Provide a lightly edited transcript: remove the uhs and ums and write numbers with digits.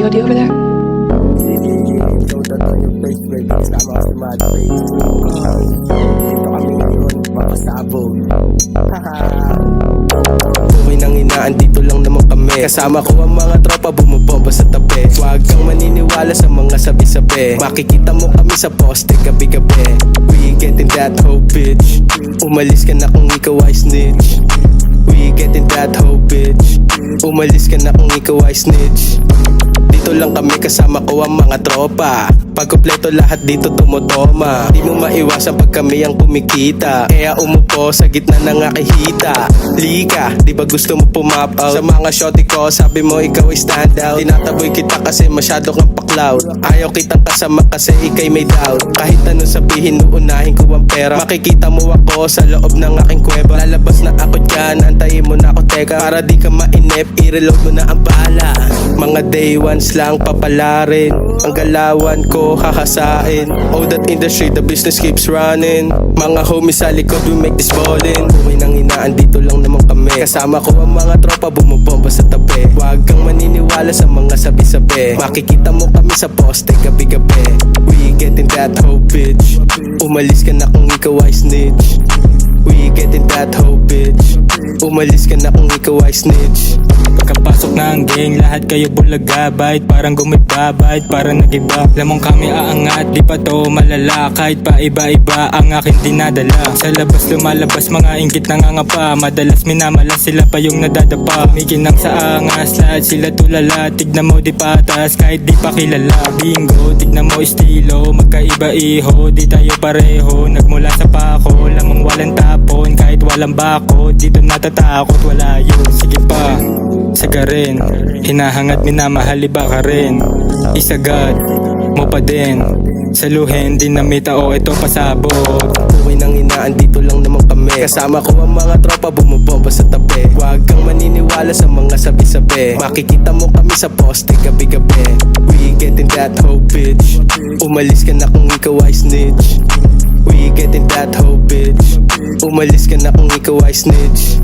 COD over there? Buhay nang inaan, dito lang naman kami. Kasama ko ang mga tropa, bumubomba sa tabi. Huwag kang maniniwala sa mga sabi-sabi. Makikita mo kami sa poste gabi-gabi. We getting that hope, bitch. Umalis ka na kung ikaw ay snitch. We getting that hope, bitch. Umalis ka na kung ikaw ay snitch. Dito lang kami, kasama ko ang mga tropa. Pag kumpleto lahat dito tumutoma. Di mo maiwasan pag kami ang kumikita. Kaya umupo sa gitna ng aking hita. Lika, di ba gusto mo pumap out? Sa mga shorty ko, sabi mo ikaw ay stand out. Tinataboy kita kasi masyado kang paklaw. Ayaw kitang kasama kasi ikay may doubt. Kahit anong sabihin, uunahin ko ang pera. Makikita mo ako sa loob ng aking kuweba. Lalabas na ako dyan, antayin mo na ako teka. Para di ka mainip, i-reload mo na ang bala. Mga day ones lang papalarin. Ang galawan ko hahasain. Oh, that industry, the business keeps running. Mga homies sa likod, we make this ballin'. Buhay nang inaan, dito lang naman kami. Kasama ko ang mga tropa, bumubomba sa tabi. Huwag kang maniniwala sa mga sabi-sabi. Makikita mo kami sa poste gabi-gabi. We getting that hope, bitch. Umalis ka na kung ikaw ay snitch. We getting that hope, bitch. Umalis ka na kung ikaw ay snitch. Pagkapasok ng gang, lahat kayo bulagabait. Parang gumibabait, parang nagiba. Lamang kami aangat, di pa to malala. Kahit pa iba-iba ang aking dinadala. Sa labas lumalabas, mga inggit nangangapa. Madalas minamalas, sila pa yung nadadapa. Miginang sa angas, lahat sila tulala. Tignan mo di patas, kahit di pa kilala. Bingo, tignan mo estilo, magkaiba iho. Di tayo pareho, nagmula sa pako. Lamang walang tapon, kahit walang bako. Dito natatakot, wala yun. Sige pa, sagarin, hinahangat minamahal, iba ka rin. Isagad mo pa din, saluhin dinamita o ito pasabog. Buhay nang inaan, dito lang naman kami. Kasama ko ang mga tropa, bumubomba sa tabi. Huwag kang maniniwala sa mga sabi-sabi. Makikita mo kami sa poste gabi-gabi. We getting that hope, bitch. Umalis ka na kung ikaw ay snitch. We getting that hope, bitch. Umalis ka na kung ikaw ay snitch.